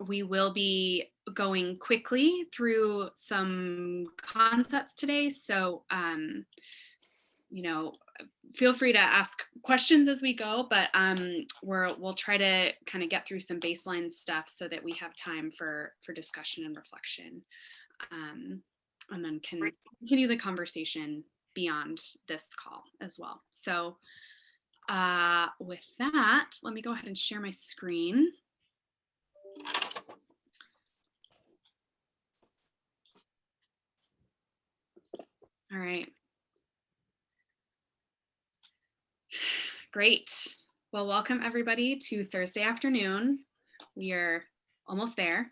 We will be going quickly through some concepts today. So, you know, feel free to ask questions as we go, but we'll try to kind of get through some baseline stuff so that we have time for discussion and reflection, and then can continue the conversation beyond this call as well. So with that, let me go ahead and share my screen. All right. Great. Well, welcome everybody to Thursday afternoon. We are almost there.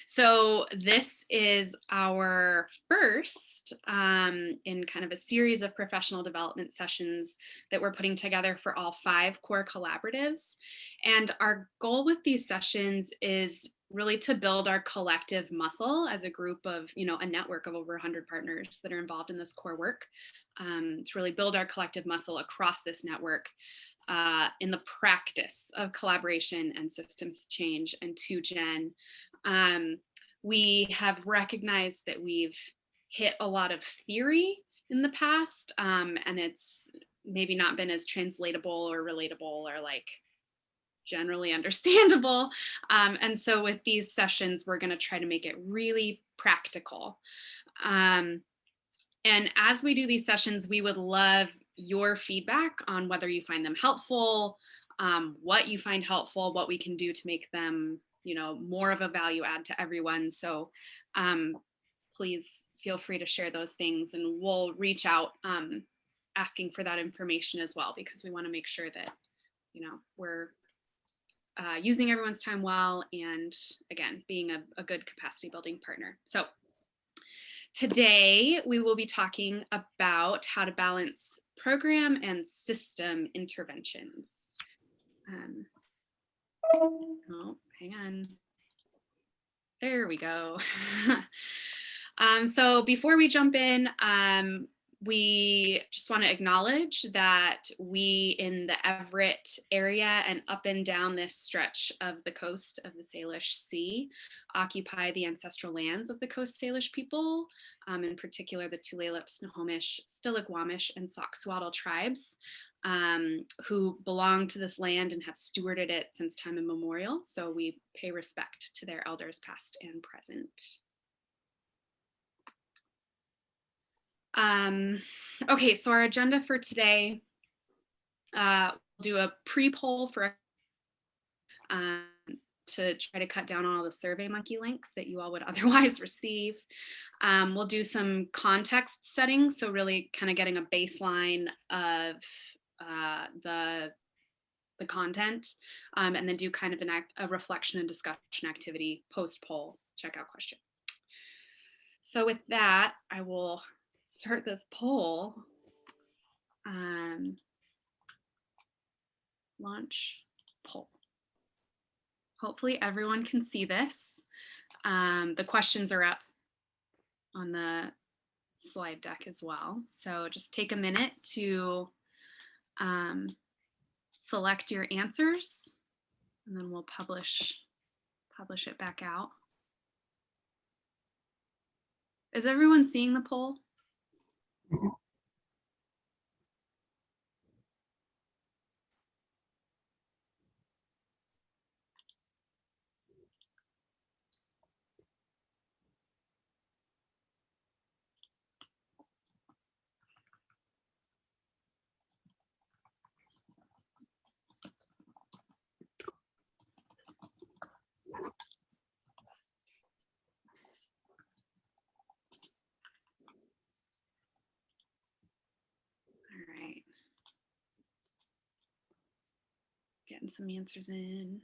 So this is our first in kind of a series of professional development sessions that we're putting together for all 5 core collaboratives. And our goal with these sessions is really to build our collective muscle as a group of, a network of over 100 partners that are involved in this core work, to really build our collective muscle across this network in the practice of collaboration and systems change. And to Jen, we have recognized that we've hit a lot of theory in the past, and it's maybe not been as translatable or relatable or like generally understandable. And so with these sessions, we're going to try to make it really practical. And as we do these sessions, we would love your feedback on whether you find them helpful, what you find helpful, what we can do to make them, more of a value add to everyone. So please feel free to share those things, and we'll reach out asking for that information as well, because we want to make sure that, we're using everyone's time well, and again, being a good capacity building partner. So today we will be talking about how to balance program and system interventions. Oh, hang on. There we go. So before we jump in, we just want to acknowledge that we in the Everett area and up and down this stretch of the coast of the Salish Sea occupy the ancestral lands of the Coast Salish people, in particular the Tulalip, Snohomish, Stillaguamish, and Soxhawtl tribes, who belong to this land and have stewarded it since time immemorial. So we pay respect to their elders past and present. Okay, so our agenda for today, we'll do a pre-poll for to try to cut down on all the SurveyMonkey links that you all would otherwise receive. We'll do some context setting, so really kind of getting a baseline of the content, and then do kind of a reflection and discussion activity post-poll checkout question. So with that, I will start this poll. Launch poll. Hopefully everyone can see this. The questions are up on the slide deck as well. So just take a minute to select your answers, and then we'll publish it back out. Is everyone seeing the poll? Mm-hmm. Getting some answers in.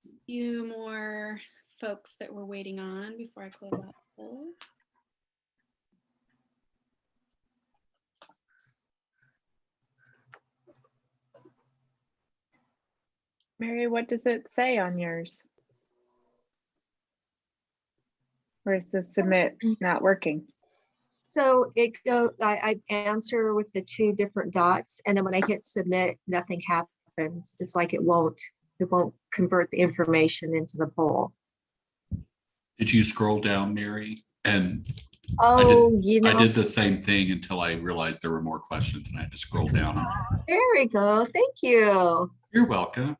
A few more folks that we're waiting on before I close out the poll. Mary, what does it say on yours? Or is the submit not working? So I answer with the 2 different dots, and then when I hit submit, nothing happens. It's like it won't convert the information into the poll. Did you scroll down, Mary? And Oh, I did the same thing until I realized there were more questions and I had to scroll down. there we go. Thank you. You're welcome.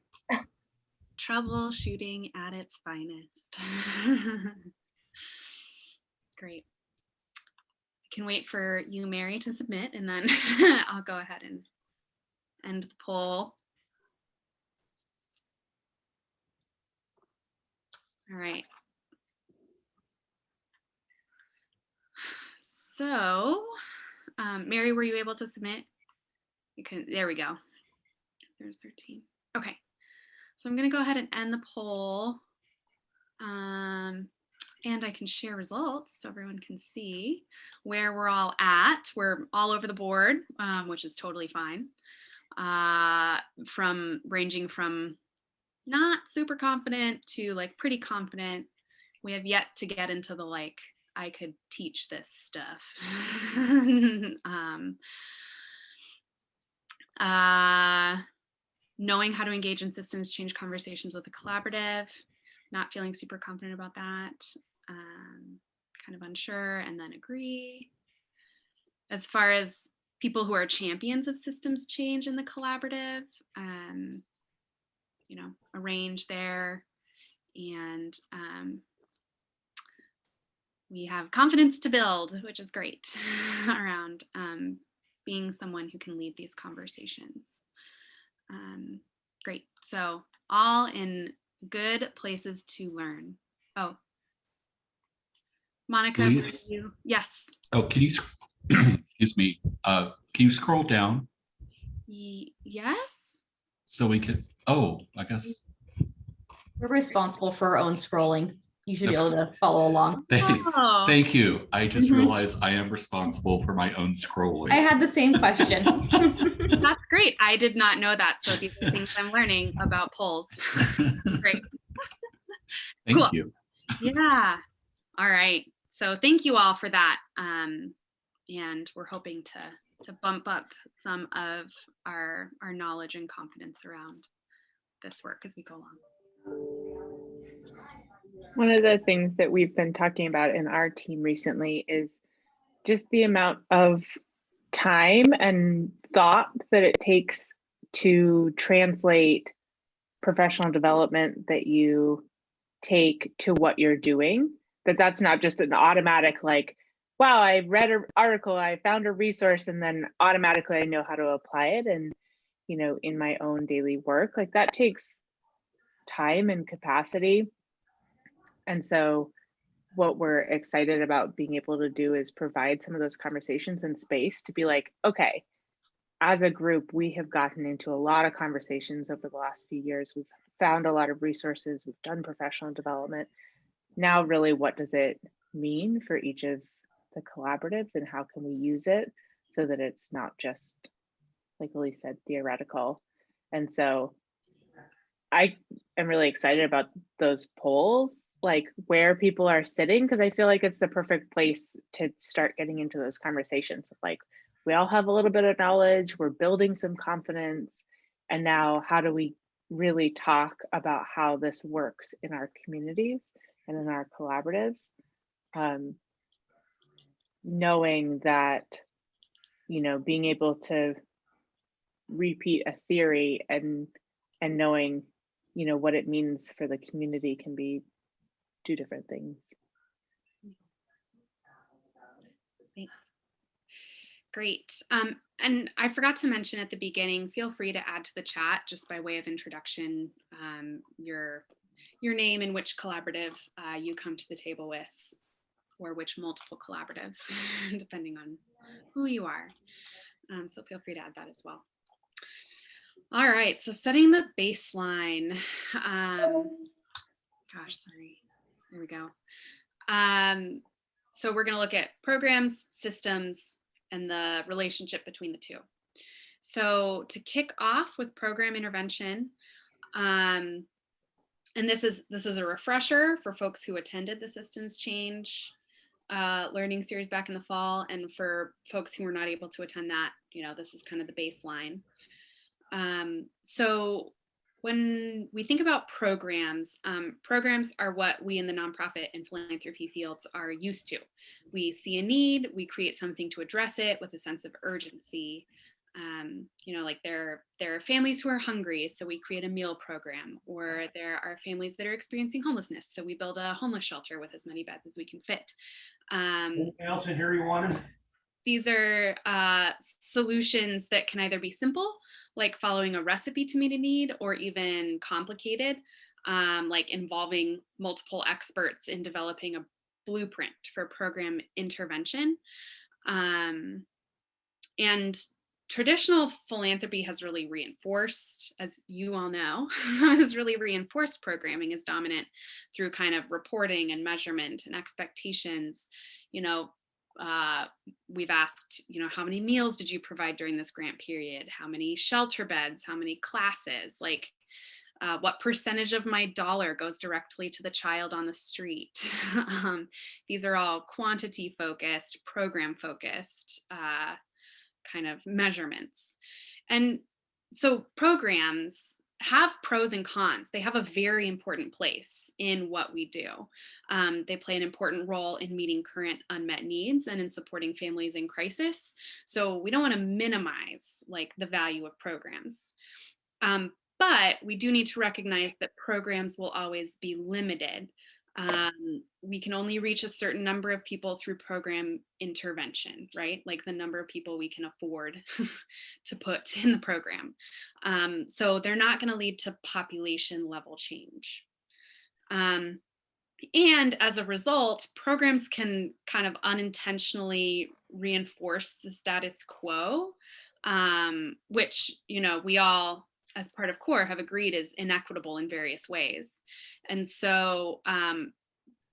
Troubleshooting at its finest. Great. I can wait for you, Mary, to submit, and then I'll go ahead and end the poll. All right. So, Mary, were you able to submit? You can. There we go. There's 13. Okay. So I'm going to go ahead and end the poll. And I can share results so everyone can see where we're all at. We're all over the board, which is totally fine. Ranging from not super confident to like pretty confident. We have yet to get into the like, I could teach this stuff. Knowing how to engage in systems change conversations with a collaborative, not feeling super confident about that, kind of unsure, and then agree. As far as people who are champions of systems change in the collaborative, you know, a range there. And we have confidence to build, which is great, around being someone who can lead these conversations. Great. So all in good places to learn. Oh, Monica, Please. Yes. Oh, can you, excuse me, can you scroll down? Yes. So we could, oh, I guess. We're responsible for our own scrolling. You should be able to follow along. Thank you. I just realized I am responsible for my own scrolling. I had the same question. That's great. I did not know that. So these are things I'm learning about polls. Great. Thank you. Yeah. All right. So thank you all for that. And we're hoping to bump up some of our knowledge and confidence around this work as we go along. One of the things that we've been talking about in our team recently is just the amount of time and thought that it takes to translate professional development that you take to what you're doing. That's not just an automatic like, wow, I read an article, I found a resource, and then automatically I know how to apply it. And, you know, in my own daily work, like that takes time and capacity. And so what we're excited about being able to do is provide some of those conversations and space to be like, okay, as a group, we have gotten into a lot of conversations over the last few years. We've found a lot of resources, we've done professional development. Now, really, what does it mean for each of the collaboratives and how can we use it so that it's not just, like Elise said, theoretical? And so I am really excited about those polls, like where people are sitting, because I feel like it's the perfect place to start getting into those conversations of like, we all have a little bit of knowledge, we're building some confidence, and now how do we really talk about how this works in our communities and in our collaboratives, knowing that, you know, being able to repeat a theory and knowing, you know, what it means for the community can be two different things. Thanks. Great. And I forgot to mention at the beginning, feel free to add to the chat just by way of introduction, your name and which collaborative you come to the table with, or which multiple collaboratives, depending on who you are. So feel free to add that as well. All right, so setting the baseline. Gosh, sorry. There we go. So we're going to look at programs, systems, and the relationship between the two. So to kick off with program intervention, And this is a refresher for folks who attended the Systems Change learning series back in the fall, and for folks who were not able to attend that, this is kind of the baseline. So when we think about programs, programs are what we in the nonprofit and philanthropy fields are used to. We see a need, we create something to address it with a sense of urgency. Like there are families who are hungry, so we create a meal program, or there are families that are experiencing homelessness, so we build a homeless shelter with as many beds as we can fit. Anything else in here you wanted? These are solutions that can either be simple, like following a recipe to meet a need, or even complicated, like involving multiple experts in developing a blueprint for program intervention. And traditional philanthropy has really reinforced, as you all know, has really reinforced programming as dominant through kind of reporting and measurement and expectations. We've asked, how many meals did you provide during this grant period? How many shelter beds? How many classes? Like, what percentage of my dollar goes directly to the child on the street? These are all quantity focused, program focused kind of measurements. And so programs have pros and cons. They have a very important place in what we do. They play an important role in meeting current unmet needs and in supporting families in crisis. So we don't want to minimize like the value of programs. But we do need to recognize that programs will always be limited. We can only reach a certain number of people through program intervention, right? Like the number of people we can afford to put in the program. So they're not going to lead to population level change. And as a result, programs can kind of unintentionally reinforce the status quo, which, we all, as part of CORE, have agreed is inequitable in various ways. And so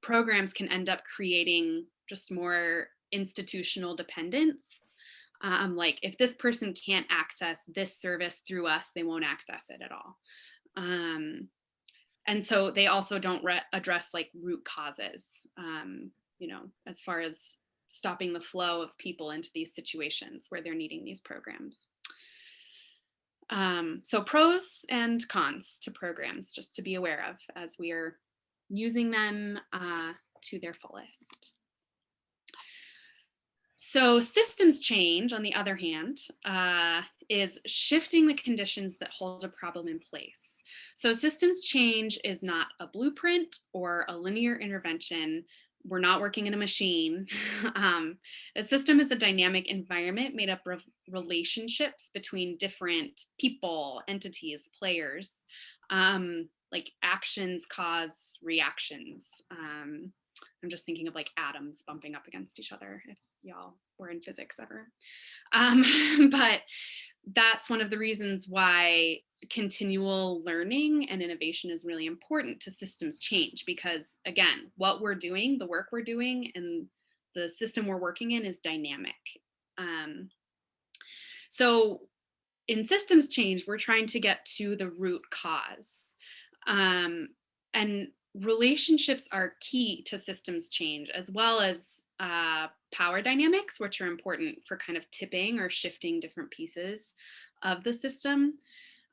programs can end up creating just more institutional dependence. Like if this person can't access this service through us, they won't access it at all. And so they also don't address like root causes, as far as stopping the flow of people into these situations where they're needing these programs. So pros and cons to programs, just to be aware of as we are using them to their fullest. So systems change, on the other hand, is shifting the conditions that hold a problem in place. So systems change is not a blueprint or a linear intervention. We're not working in a machine. A system is a dynamic environment made up of relationships between different people, entities, players. Like actions cause reactions. I'm just thinking of like atoms bumping up against each other, if y'all were in physics ever. But that's one of the reasons why continual learning and innovation is really important to systems change, because again, what we're doing, the work we're doing, and the system we're working in is dynamic. So in systems change, we're trying to get to the root cause. And relationships are key to systems change, as well as power dynamics, which are important for kind of tipping or shifting different pieces of the system.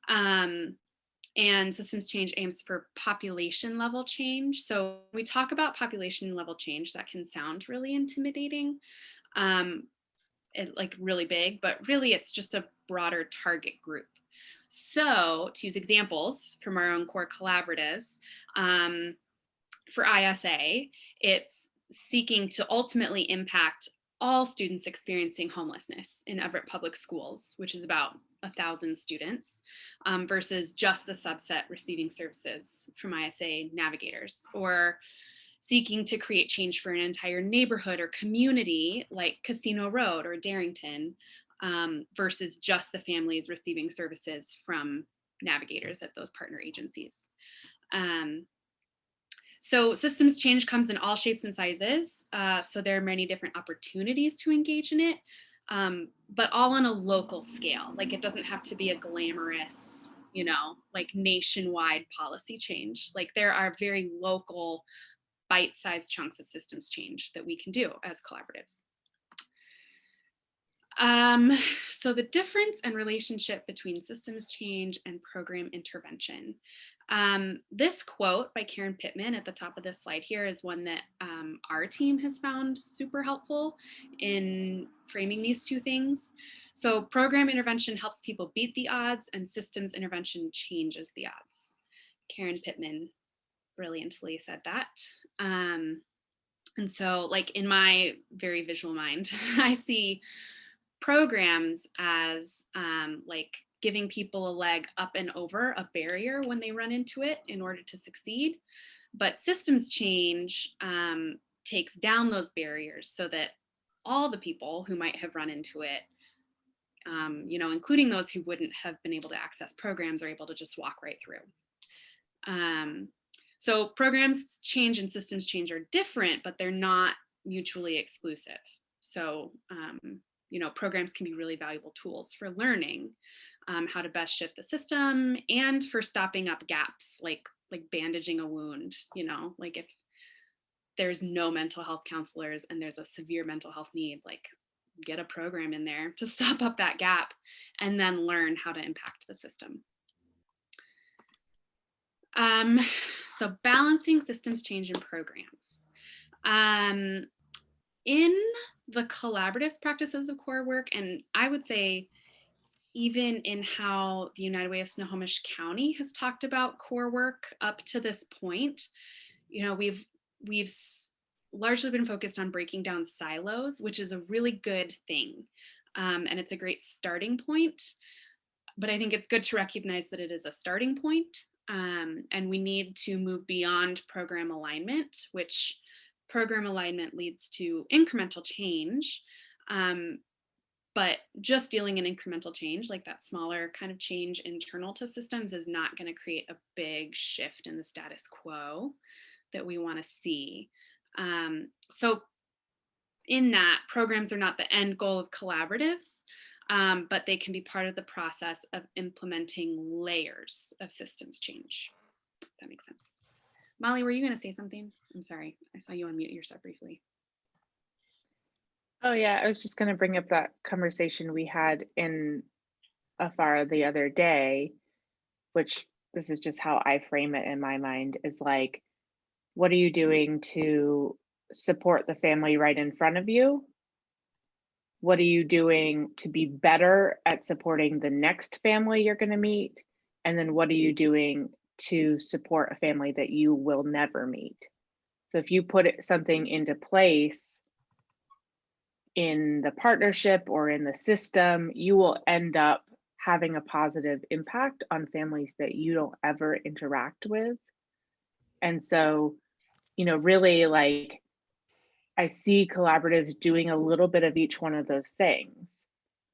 And systems change aims for population level change. So when we talk about population level change, that can sound really intimidating, like really big, but really it's just a broader target group. So to use examples from our own core collaboratives, for ISA, it's seeking to ultimately impact all students experiencing homelessness in Everett Public Schools, which is about 1,000 students, versus just the subset receiving services from ISA navigators, or seeking to create change for an entire neighborhood or community like Casino Road or Darrington, versus just the families receiving services from navigators at those partner agencies. So systems change comes in all shapes and sizes. So there are many different opportunities to engage in it, but all on a local scale. Like it doesn't have to be a glamorous you know, like nationwide policy change. Like there are very local bite-sized chunks of systems change that we can do as collaboratives. So the difference and relationship between systems change and program intervention. This quote by Karen Pittman at the top of this slide here is one that our team has found super helpful in framing these two things. So program intervention helps people beat the odds, and systems intervention changes the odds. Karen Pittman brilliantly said that. And so like in my very visual mind, I see programs as like giving people a leg up and over a barrier when they run into it in order to succeed. But systems change takes down those barriers so that all the people who might have run into it, you know, including those who wouldn't have been able to access programs, are able to just walk right through. So programs change and systems change are different, but they're not mutually exclusive. So you know, programs can be really valuable tools for learning how to best shift the system and for stopping up gaps, like bandaging a wound. You know, like if there's no mental health counselors and there's a severe mental health need, like get a program in there to stop up that gap and then learn how to impact the system. So balancing systems change in programs. In the collaboratives practices of core work, and I would say even in how the United Way of Snohomish County has talked about core work up to this point, you know, we've largely been focused on breaking down silos, which is a really good thing. And it's a great starting point, but I think it's good to recognize that it is a starting point. And we need to move beyond program alignment, which program alignment leads to incremental change. But just dealing in incremental change, like that smaller kind of change internal to systems, is not going to create a big shift in the status quo that we want to see. So in that, programs are not the end goal of collaboratives, but they can be part of the process of implementing layers of systems change. If that makes sense. Molly, were you going to say something? I'm sorry, I saw you unmute yourself briefly. Oh yeah, I was just going to bring up that conversation we had in AFARA the other day, which this is just how I frame it in my mind, is like, what are you doing to support the family right in front of you? What are you doing to be better at supporting the next family you're going to meet? And then what are you doing to support a family that you will never meet? So if you put something into place in the partnership or in the system, you will end up having a positive impact on families that you don't ever interact with. And so, you know, really, like, I see collaboratives doing a little bit of each one of those things.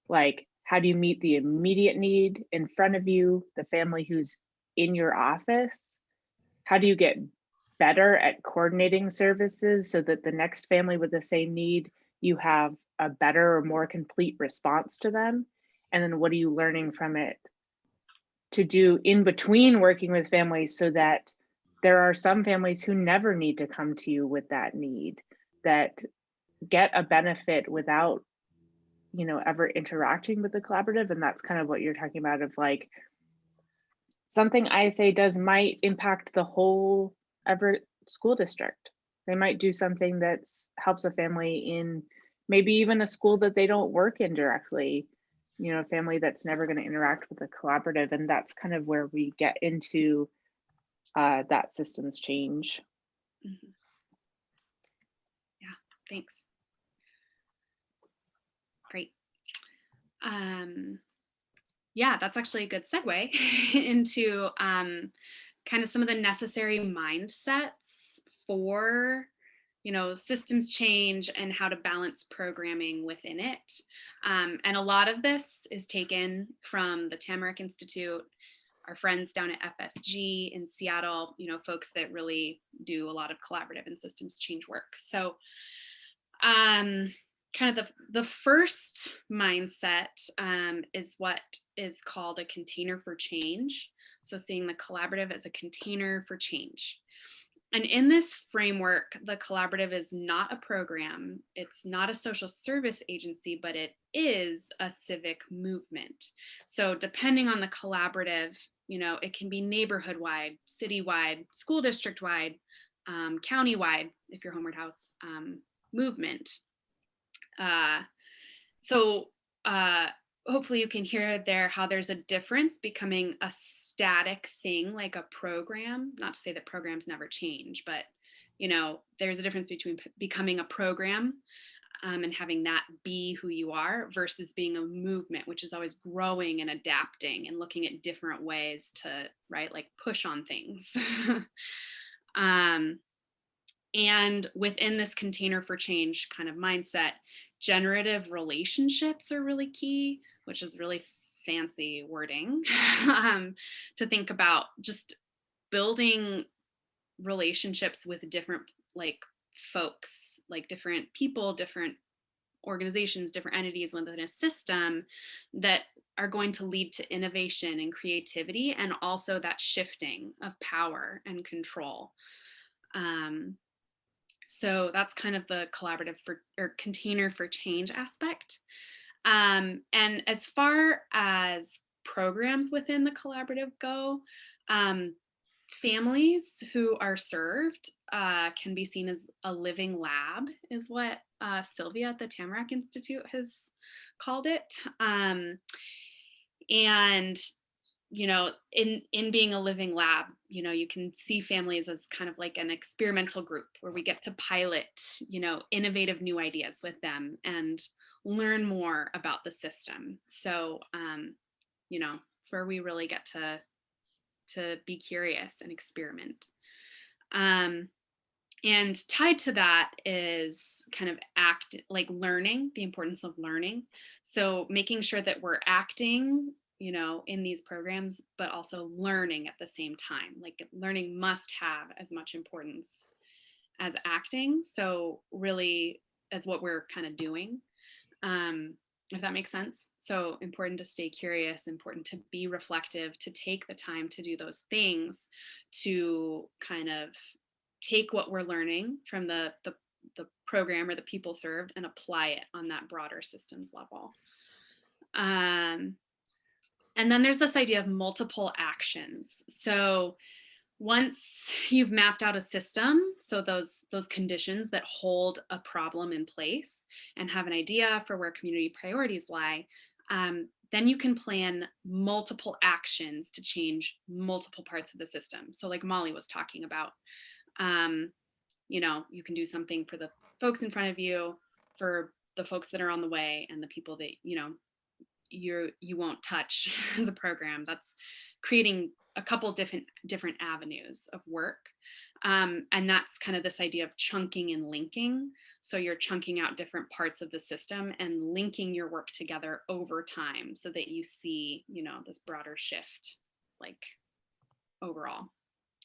Like, how do you meet the immediate need in front of you, the family who's in your office? How do you get better at coordinating services so that the next family with the same need, you have a better or more complete response to them? And then what are you learning from it to do in between working with families, so that there are some families who never need to come to you with that need, that get a benefit without, you know, ever interacting with the collaborative. And that's kind of what you're talking about, of like, something ISA does might impact the whole Everett school district. They might do something that helps a family in maybe even a school that they don't work in directly, you know, a family that's never going to interact with a collaborative. And that's kind of where we get into that systems change. Mm-hmm. Yeah, thanks. Great. Yeah, that's actually a good segue into kind of some of the necessary mindsets for, you know, systems change and how to balance programming within it. And a lot of this is taken from the Tamarack Institute, our friends down at FSG in Seattle, you know, folks that really do a lot of collaborative and systems change work. So kind of the first mindset is what is called a container for change. So seeing the collaborative as a container for change. And in this framework, the collaborative is not a program, it's not a social service agency, but it is a civic movement. So depending on the collaborative, you know, it can be neighborhood wide, city-wide, school district wide, county-wide, if you're Homeward House movement. So hopefully you can hear there how there's a difference becoming a static thing like a program. Not to say that programs never change, but you know, there's a difference between becoming a program and having that be who you are versus being a movement, which is always growing and adapting and looking at different ways to, right, like push on things. And within this container for change kind of mindset, generative relationships are really key, which is really fancy wording to think about just building relationships with different like folks, like different people, different organizations, different entities within a system that are going to lead to innovation and creativity and also that shifting of power and control. So that's kind of the collaborative for or container for change aspect. And as far as programs within the collaborative go, families who are served can be seen as a living lab, is what Sylvia at the Tamarack Institute has called it. And you know, in being a living lab, you know, you can see families as kind of like an experimental group where we get to pilot, you know, innovative new ideas with them and learn more about the system. So, you know, it's where we really get to be curious and experiment. And tied to that is kind of learning, the importance of learning. So making sure that we're acting, you know, in these programs, but also learning at the same time. Like learning must have as much importance as acting. So really as what we're kind of doing, if that makes sense. So important to stay curious, important to be reflective, to take the time to do those things, to kind of take what we're learning from the program or the people served and apply it on that broader systems level. And then there's this idea of multiple actions. So once you've mapped out a system, so those conditions that hold a problem in place and have an idea for where community priorities lie, then you can plan multiple actions to change multiple parts of the system. So like Molly was talking about, you know, you can do something for the folks in front of you, for the folks that are on the way, and the people that, you know, you won't touch as a program. That's creating a couple different avenues of work. And that's kind of this idea of chunking and linking. So you're chunking out different parts of the system and linking your work together over time so that you see, you know, this broader shift, like overall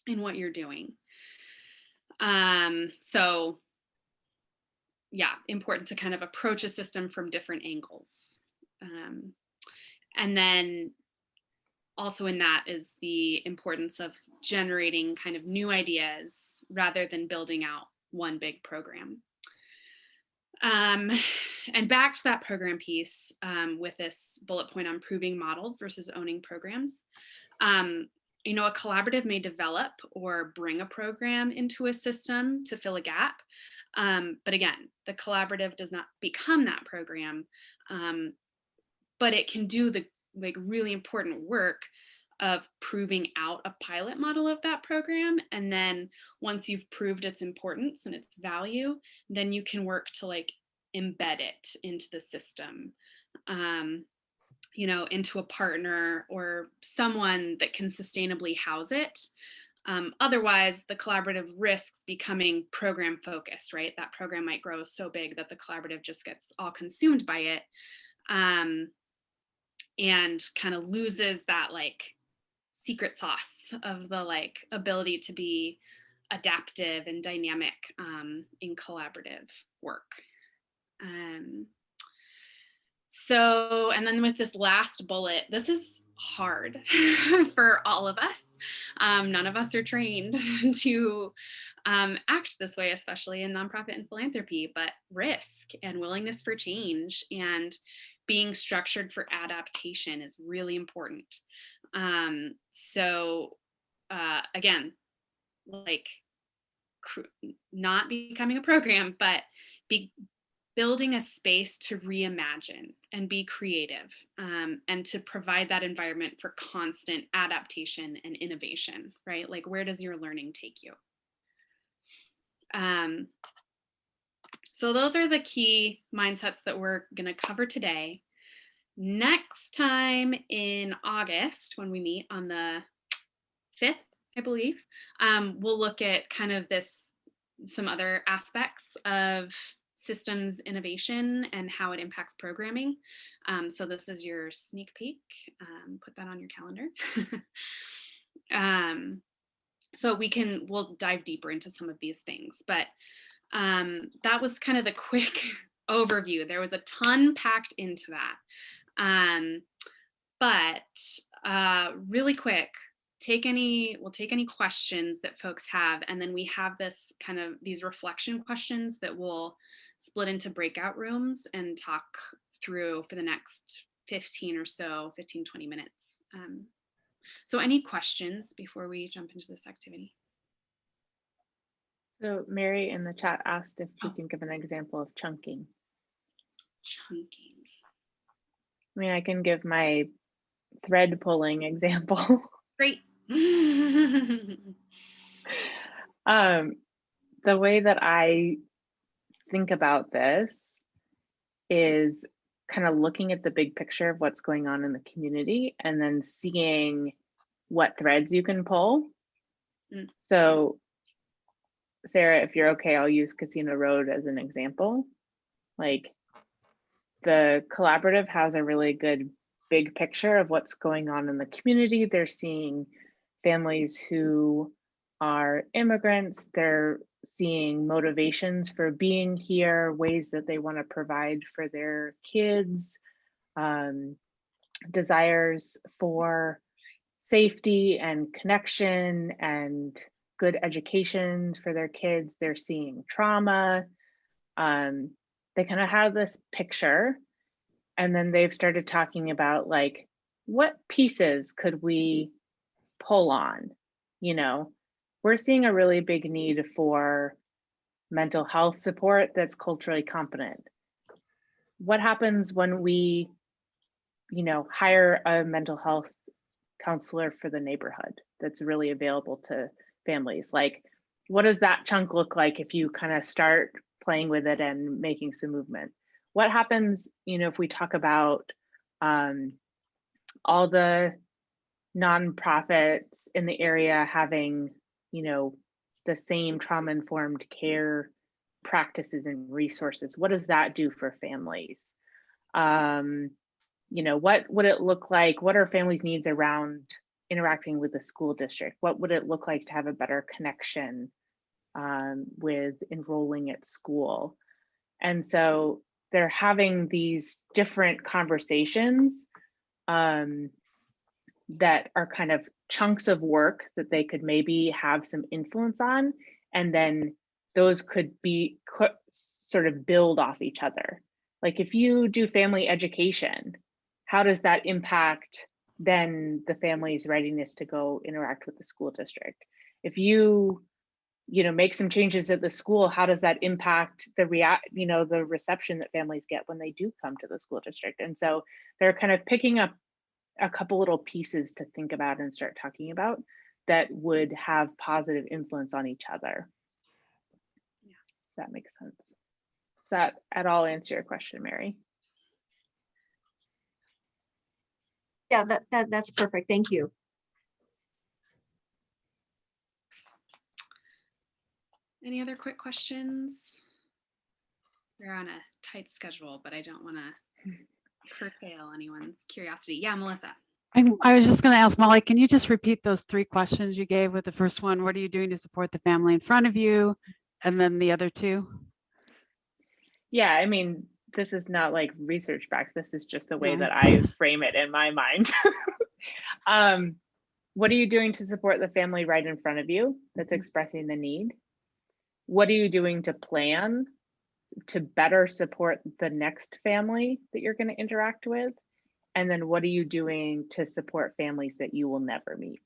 in what you're doing. So yeah, important to kind of approach a system from different angles. And then also in that is the importance of generating kind of new ideas rather than building out one big program. And back to that program piece with this bullet point on proving models versus owning programs. You know, a collaborative may develop or bring a program into a system to fill a gap. But again, the collaborative does not become that program, but it can do the like really important work of proving out a pilot model of that program. And then once you've proved its importance and its value, then you can work to like embed it into the system, you know, into a partner or someone that can sustainably house it. Otherwise, the collaborative risks becoming program focused, right? That program might grow so big that the collaborative just gets all consumed by it. And kind of loses that like secret sauce of the like ability to be adaptive and dynamic in collaborative work. So, and then with this last bullet, this is hard for all of us. None of us are trained to act this way, especially in nonprofit and philanthropy, but risk and willingness for change and being structured for adaptation is really important. So again, like not becoming a program, but building a space to reimagine and be creative, and to provide that environment for constant adaptation and innovation, right? Like, where does your learning take you? So those are the key mindsets that we're going to cover today. Next time in August, when we meet on the 5th, I believe, we'll look at kind of some other aspects of systems innovation and how it impacts programming. So this is your sneak peek. Put that on your calendar. So we'll dive deeper into some of these things, but that was kind of the quick overview. There was a ton packed into that. But really quick, we'll take any questions that folks have, and then we have these reflection questions that we'll split into breakout rooms and talk through for the next 15, 20 minutes. So any questions before we jump into this activity? So Mary in the chat asked if we can give an example of chunking. Chunking. I mean, I can give my thread pulling example. Great. The way that I think about this is kind of looking at the big picture of what's going on in the community and then seeing what threads you can pull. So Sarah, if you're okay, I'll use Casino Road as an example. Like, the collaborative has a really good big picture of what's going on in the community. They're seeing families who are immigrants. They're seeing motivations for being here, ways that they want to provide for their kids, desires for safety and connection and good education for their kids. They're seeing trauma. They kind of have this picture, and then they've started talking about, like, what pieces could we pull on? You know, we're seeing a really big need for mental health support that's culturally competent. What happens when we, hire a mental health counselor for the neighborhood that's really available to families? Like, what does that chunk look like if you kind of start playing with it and making some movement? What happens, if we talk about all the nonprofits in the area having, the same trauma-informed care practices and resources? What does that do for families? What would it look like? What are families' needs around interacting with the school district? What would it look like to have a better connection with enrolling at school? And so they're having these different conversations that are kind of chunks of work that they could maybe have some influence on, and then those could sort of build off each other. Like, if you do family education, how does that impact then the family's readiness to go interact with the school district? If you make some changes at the school, how does that impact the reception that families get when they do come to the school district? And so they're kind of picking up a couple little pieces to think about and start talking about that would have positive influence on each other. Yeah, if that makes sense. Does that at all answer your question, Mary? Yeah, that's perfect. Thank you. Any other quick questions? We're on a tight schedule, but I don't want to curtail anyone's curiosity. Yeah, Melissa. I was just going to ask Molly, can you just repeat those 3 questions you gave? With the first one, what are you doing to support the family in front of you? And then the other 2? Yeah, I mean, this is not like research back. This is just the way Yeah. that I frame it in my mind. What are you doing to support the family right in front of you that's expressing the need? What are you doing to plan to better support the next family that you're going to interact with? And then what are you doing to support families that you will never meet?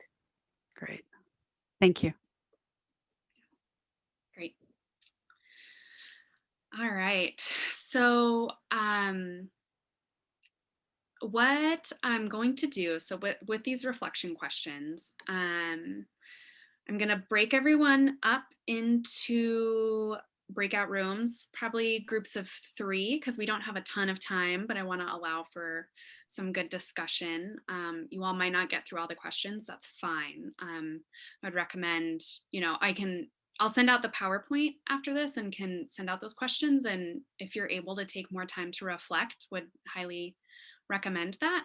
Great. Thank you. Great. All right. So what I'm going to do, so with these reflection questions, I'm going to break everyone up into breakout rooms, probably groups of 3, because we don't have a ton of time, but I want to allow for some good discussion. You all might not get through all the questions. That's fine. I'd recommend, I'll send out the PowerPoint after this and can send out those questions. And if you're able to take more time to reflect, would highly recommend that.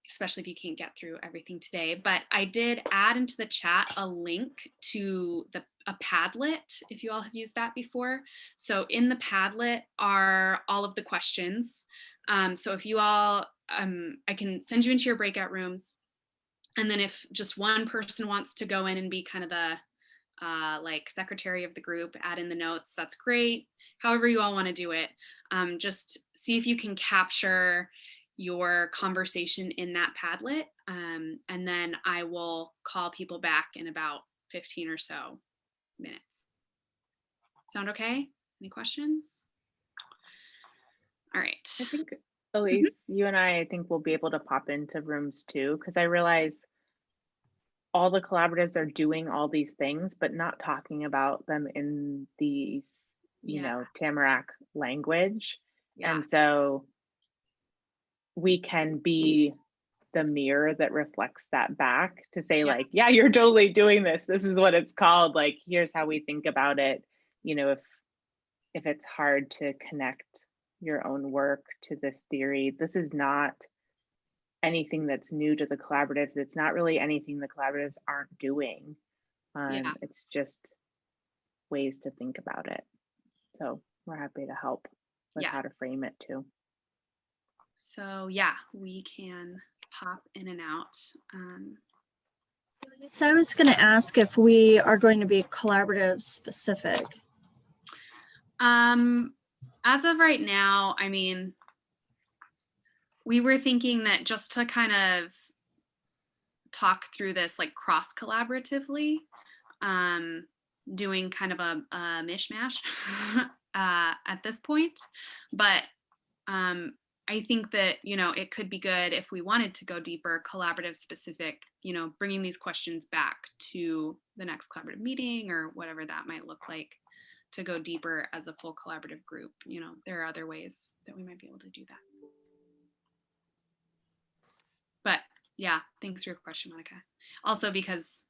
Especially if you can't get through everything today. But I did add into the chat a link to a Padlet, if you all have used that before. So in the Padlet are all of the questions. So if you all, I can send you into your breakout rooms. And then if just one person wants to go in and be kind of the like secretary of the group, add in the notes, that's great. However you all want to do it, just see if you can capture your conversation in that Padlet. And then I will call people back in about 15 or so minutes. Sound okay? Any questions? All right. I think, Elise, you and I think we'll be able to pop into rooms too, because I realize all the collaboratives are doing all these things, but not talking about them in these, you know, Tamarack language. Yeah. And so we can be the mirror that reflects that back to say like, yeah, you're totally doing this. This is what it's called. Like, here's how we think about it. You know, if it's hard to connect your own work to this theory, this is not anything that's new to the collaboratives. It's not really anything the collaboratives aren't doing. It's just ways to think about it. So we're happy to help with how to frame it too. So yeah, we can pop in and out. So I was going to ask if we are going to be collaborative specific. As of right now, I mean, we were thinking that just to kind of talk through this like cross collaboratively, doing kind of a mishmash at this point. But I think that, you know, it could be good if we wanted to go deeper, collaborative specific, you know, bringing these questions back to the next collaborative meeting or whatever that might look like, to go deeper as a full collaborative group. You know, there are other ways that we might be able to do that. But yeah, thanks for your question, Monica. Also because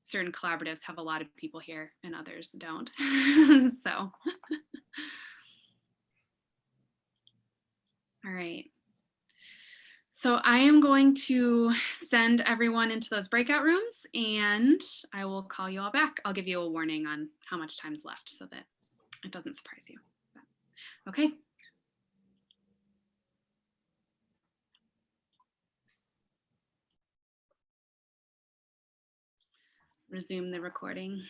certain collaboratives have a lot of people here and others don't. So. All right. So I am going to send everyone into those breakout rooms and I will call you all back. I'll give you a warning on how much time's left so that it doesn't surprise you. Okay. Resume the recording.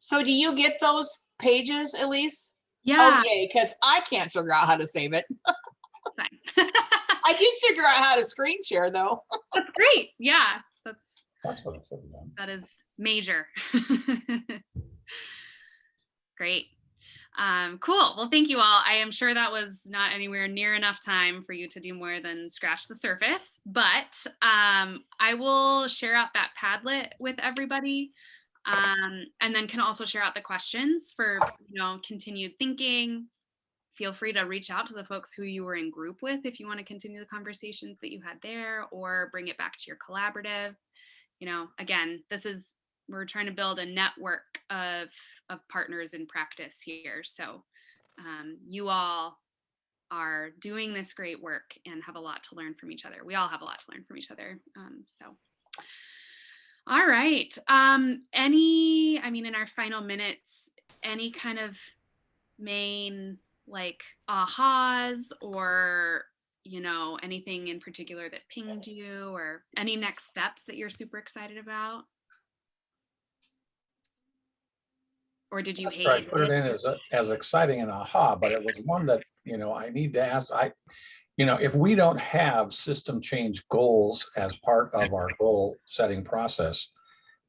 So do you get those pages, Elise? Yeah. Oh, yay, because I can't figure out how to save it. Fine. I did figure out how to screen share, though. That's great. Yeah, That's what it's done. that is major. Great. Cool. Well, thank you all. I am sure that was not anywhere near enough time for you to do more than scratch the surface, but I will share out that Padlet with everybody. And then can also share out the questions for, you know, continued thinking. Feel free to reach out to the folks who you were in group with if you want to continue the conversations that you had there, or bring it back to your collaborative. You know, again, we're trying to build a network of partners in practice here. So you all are doing this great work and have a lot to learn from each other. We all have a lot to learn from each other. All right. In our final minutes, any kind of main like ahas or, anything in particular that pinged you or any next steps that you're super excited about? Or did you hate I put it in as exciting an aha, but it was one that, I need to ask, if we don't have system change goals as part of our goal setting process,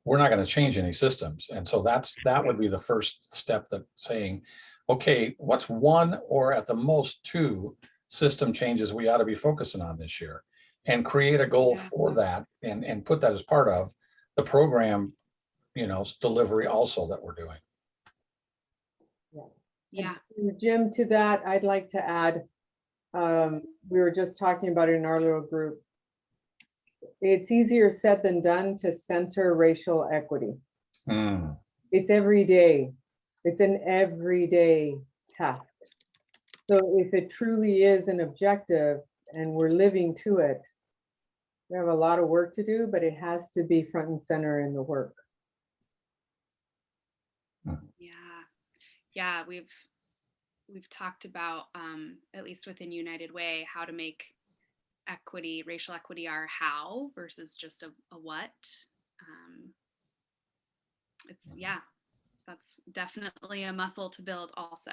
we're not going to change any systems. And so that would be the first step, that saying, okay, what's one or at the most two system changes we ought to be focusing on this year, and create a goal for that and put that as part of the program, delivery also that we're doing. Yeah. And Jim, to that, I'd like to add, we were just talking about it in our little group. It's easier said than done to center racial equity. It's every day. It's an everyday task. So if it truly is an objective and we're living to it, we have a lot of work to do, but it has to be front and center in the work. Yeah, we've talked about, at least within United Way, how to make equity, racial equity, our how versus just a what. That's definitely a muscle to build also,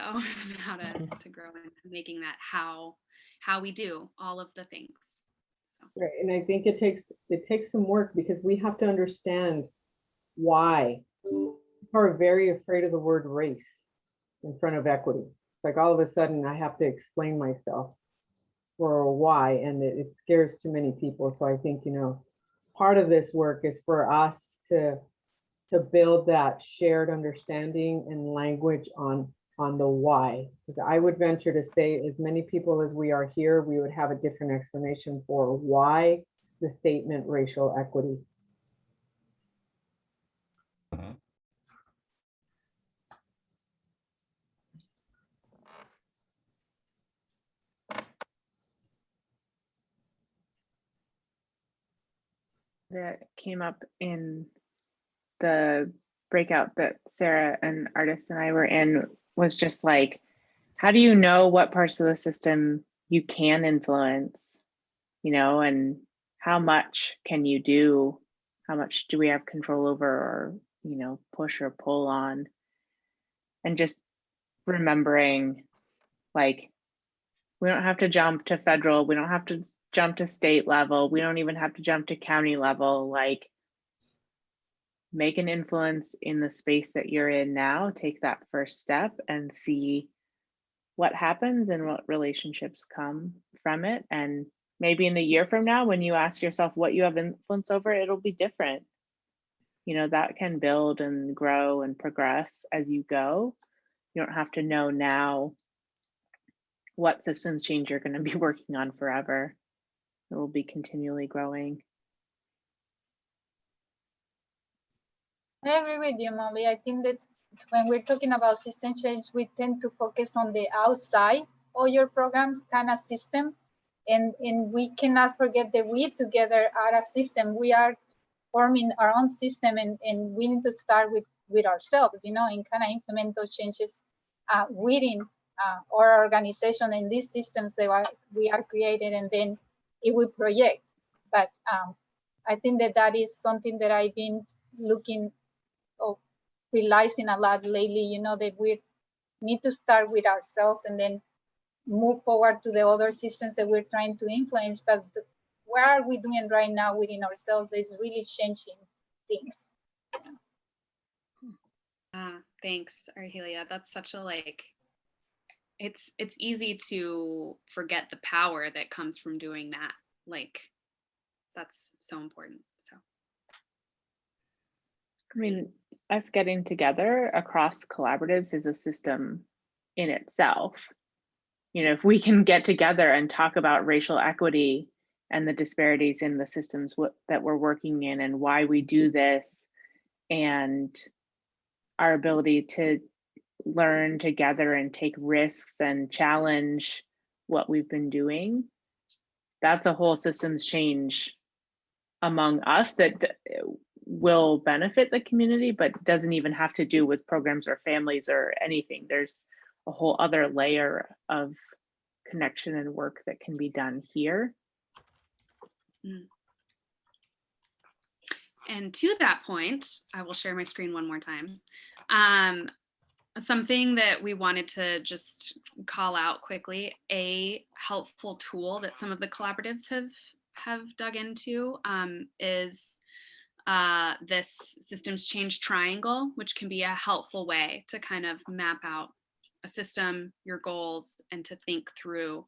how to grow into making that how we do all of the things. So. Right, and I think it takes some work, because we have to understand why. People are very afraid of the word race in front of equity. It's like all of a sudden I have to explain myself for why, and it scares too many people. So I think, part of this work is for us to build that shared understanding and language on the why. Because I would venture to say, as many people as we are here, we would have a different explanation for why the statement racial equity. That came up in the breakout that Sarah and Artis and I were in was just like, how do you know what parts of the system you can influence, and how much can you do? How much do we have control over, or, push or pull on? And just remembering, like, we don't have to jump to federal, we don't have to jump to state level, we don't even have to jump to county level. Like, make an influence in the space that you're in now, take that first step and see what happens and what relationships come from it. And maybe in a year from now, when you ask yourself what you have influence over, it'll be different. That can build and grow and progress as you go. You don't have to know now what systems change you're going to be working on forever. It will be continually growing. I agree with you, Molly. I think that when we're talking about system change, we tend to focus on the outside of your program kind of system. And we cannot forget that we together are a system. We are forming our own system, and we need to start with ourselves, and kind of implement those changes within our organization and these systems that we are created, and then it will project. But I think that is something that I've been realizing a lot lately, that we need to start with ourselves and then move forward to the other systems that we're trying to influence. But what are we doing right now within ourselves that is really changing things? Thanks, Arhelia. That's such a it's easy to forget the power that comes from doing that. That's so important. So I mean, us getting together across collaboratives is a system in itself. If we can get together and talk about racial equity and the disparities in the systems that we're working in and why we do this, and our ability to learn together and take risks and challenge what we've been doing, that's a whole systems change among us that will benefit the community, but doesn't even have to do with programs or families or anything. There's a whole other layer of connection and work that can be done here. And to that point, I will share my screen one more time. Something that we wanted to just call out quickly, a helpful tool that some of the collaboratives have dug into is this systems change triangle, which can be a helpful way to kind of map out a system, your goals, and to think through,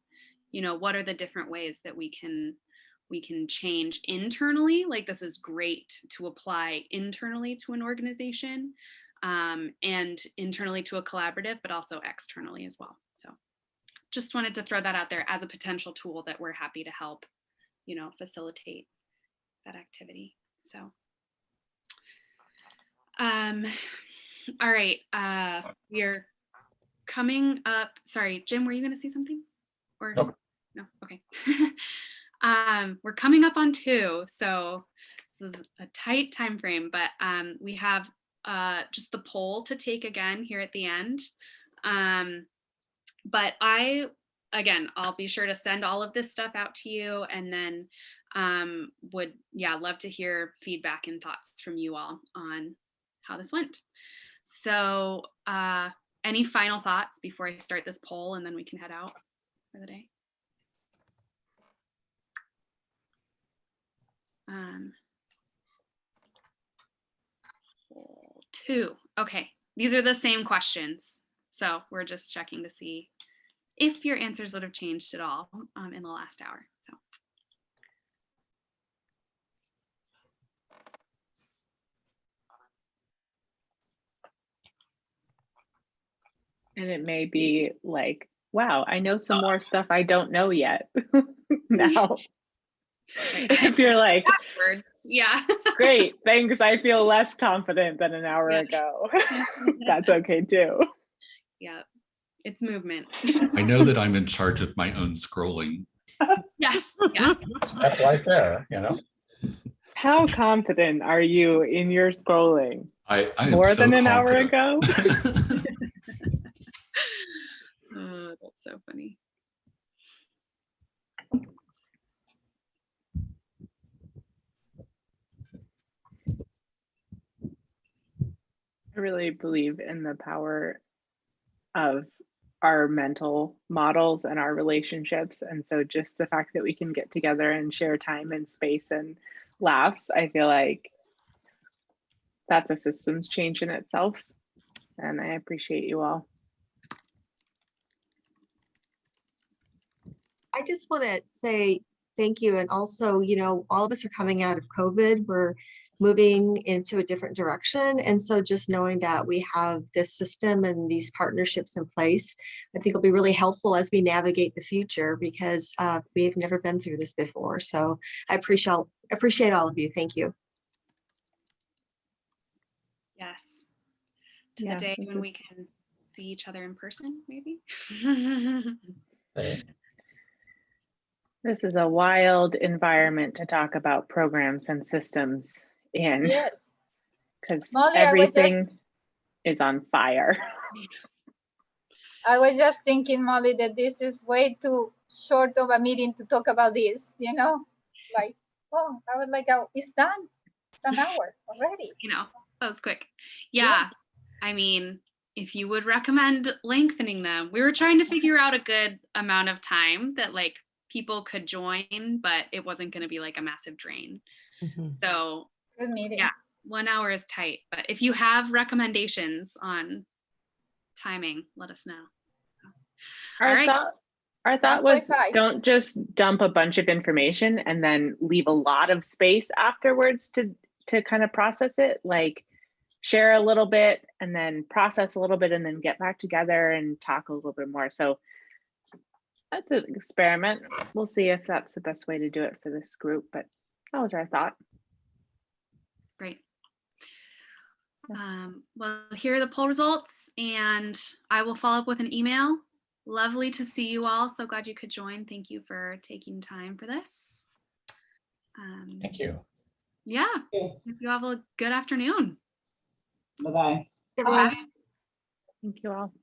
you know, what are the different ways that we can change internally. Like, this is great to apply internally to an organization, and internally to a collaborative, but also externally as well. So just wanted to throw that out there as a potential tool that we're happy to help, you know, facilitate that activity. So, all right, we're coming up. Sorry, Jim, were you going to say something? Or Nope. No? Okay. We're coming up on 2, so this is a tight time frame, but we have just the poll to take again here at the end. But I'll be sure to send all of this stuff out to you, and then would love to hear feedback and thoughts from you all on how this went. So any final thoughts before I start this poll, and then we can head out for the day? Poll 2. Okay, these are the same questions, so we're just checking to see if your answers would have changed at all in the last hour. So. And it may be like, wow, I know some more stuff I don't know yet now. If you're like, backwards, yeah. Great, thanks, I feel less confident than an hour ago. That's okay too. Yeah, it's movement. I know that I'm in charge of my own scrolling. Yes, yeah. Step right there, you know. How confident are you in your scrolling? I am More so than an hour confident. ago? Oh, that's so funny. I really believe in the power of our mental models and our relationships. And so just the fact that we can get together and share time and space and laughs, I feel like that's a systems change in itself. And I appreciate you all. I just want to say thank you. And also, you know, all of us are coming out of COVID. We're moving into a different direction. And so just knowing that we have this system and these partnerships in place, I think will be really helpful as we navigate the future, because we've never been through this before. So I appreciate all of you. Thank you. Yes. To the day when we can see each other in person, maybe. This is a wild environment to talk about programs and systems in. Yes. Because Molly, everything is on fire. I was just thinking, Molly, that this is way too short of a meeting to talk about this, you know? Like, oh, I was like, oh, it's done. It's an hour already. You know, that was quick. Yeah. I mean, if you would recommend lengthening them, we were trying to figure out a good amount of time that like people could join, but it wasn't going to be like a massive drain. So good meeting. Yeah, 1 hour is tight, but if you have recommendations on timing, let us know. Our thought was, don't just dump a bunch of information and then leave a lot of space afterwards to kind of process it. Like, share a little bit and then process a little bit and then get back together and talk a little bit more. So that's an experiment. We'll see if that's the best way to do it for this group, but that was our thought. Great. Well, here are the poll results, and I will follow up with an email Lovely to see you all. So glad you could join. Thank you for taking time for this. Thank you. Yeah. Hope you have a good afternoon. Bye-bye. Everyone. Thank you all.